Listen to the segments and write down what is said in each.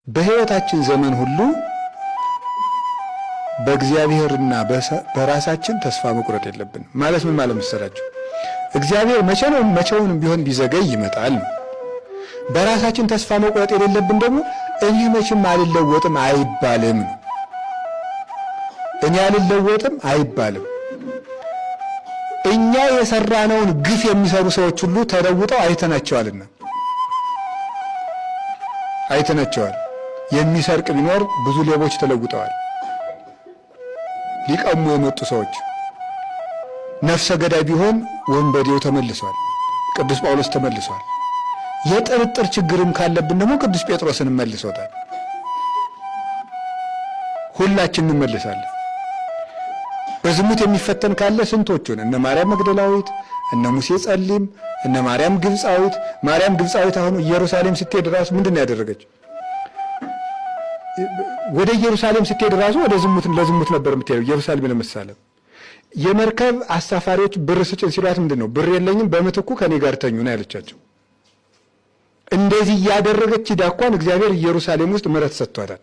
በህይወታችን ዘመን ሁሉ በእግዚአብሔርና በራሳችን ተስፋ መቁረጥ የለብን። ማለት ምን ማለት መሰላችሁ? እግዚአብሔር መቼውንም ቢሆን ቢዘገይ ይመጣል። በራሳችን ተስፋ መቁረጥ የሌለብን ደግሞ እኔ መቼም አልለወጥም አይባልም። እኔ አልለወጥም አይባልም። እኛ የሰራነውን ግፍ የሚሰሩ ሰዎች ሁሉ ተለውጠው አይተናቸዋልና አይተናቸዋል። የሚሰርቅ ቢኖር ብዙ ሌቦች ተለውጠዋል። ሊቀሙ የመጡ ሰዎች ነፍሰ ገዳይ ቢሆን ወንበዴው ተመልሷል። ቅዱስ ጳውሎስ ተመልሷል። የጥርጥር ችግርም ካለብን ደግሞ ቅዱስ ጴጥሮስን መልሶታል። ሁላችን እንመልሳለን። በዝሙት የሚፈተን ካለ ስንቶቹን እነ ማርያም መግደላዊት፣ እነ ሙሴ ጸሊም፣ እነ ማርያም ግብፃዊት። ማርያም ግብፃዊት አሁን ኢየሩሳሌም ስትሄድ ራሱ ምንድን ነው ያደረገች? ወደ ኢየሩሳሌም ስትሄድ ራሱ ወደ ለዝሙት ነበር የምትሄደው። ኢየሩሳሌም ለመሳለም የመርከብ አሳፋሪዎች ብር ስጭን ሲሏት ምንድን ነው ብር የለኝም በምትኩ ከኔ ጋር ተኙ ነው ያለቻቸው። እንደዚህ ያደረገች ዳኳን እግዚአብሔር ኢየሩሳሌም ውስጥ ምሕረት ሰጥቷታል።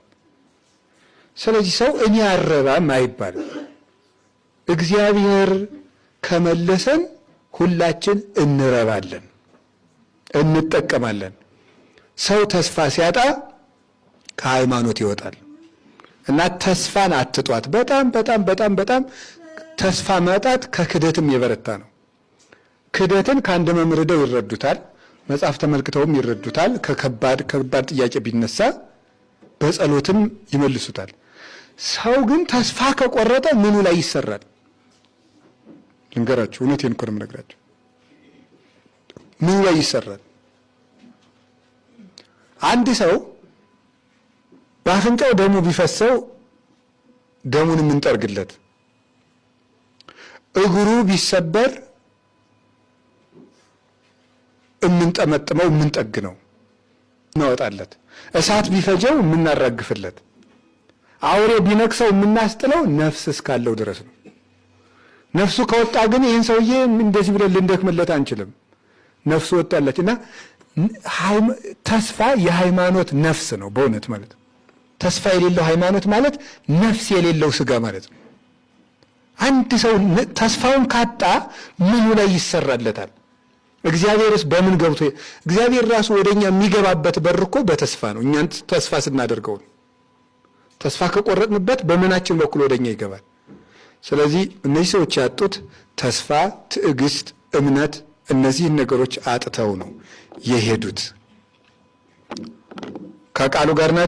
ስለዚህ ሰው እኔ አረባም አይባልም። እግዚአብሔር ከመለሰን ሁላችን እንረባለን፣ እንጠቀማለን። ሰው ተስፋ ሲያጣ ከሃይማኖት ይወጣል እና ተስፋን አትጧት። በጣም ተስፋ ማጣት ከክደትም የበረታ ነው። ክደትን ከአንድ መምህር ሄደው ይረዱታል፣ መጽሐፍ ተመልክተውም ይረዱታል። ከባድ ጥያቄ ቢነሳ በጸሎትም ይመልሱታል። ሰው ግን ተስፋ ከቆረጠ ምኑ ላይ ይሰራል? ልንገራችሁ፣ እውነቴን እኮ ነው የምነግራችሁ። ምኑ ላይ ይሰራል? አንድ ሰው በአፍንጫው ደሙ ቢፈሰው ደሙን የምንጠርግለት፣ እግሩ ቢሰበር የምንጠመጥመው የምንጠግነው እናወጣለት፣ እሳት ቢፈጀው የምናራግፍለት፣ አውሬ ቢነክሰው የምናስጥለው ነፍስ እስካለው ድረስ ነው። ነፍሱ ከወጣ ግን ይህን ሰውዬ እንደዚህ ብለን ልንደክምለት አንችልም። ነፍሱ ወጣለች እና ተስፋ የሃይማኖት ነፍስ ነው በእውነት ማለት ነው። ተስፋ የሌለው ሃይማኖት ማለት ነፍስ የሌለው ስጋ ማለት ነው። አንድ ሰው ተስፋውን ካጣ ምኑ ላይ ይሰራለታል? እግዚአብሔርስ በምን ገብቶ? እግዚአብሔር ራሱ ወደኛ የሚገባበት በር እኮ በተስፋ ነው። እኛን ተስፋ ስናደርገው ነው። ተስፋ ከቆረጥንበት በምናችን በኩል ወደኛ ይገባል። ስለዚህ እነዚህ ሰዎች ያጡት ተስፋ፣ ትዕግስት፣ እምነት፣ እነዚህን ነገሮች አጥተው ነው የሄዱት። ከቃሉ ጋር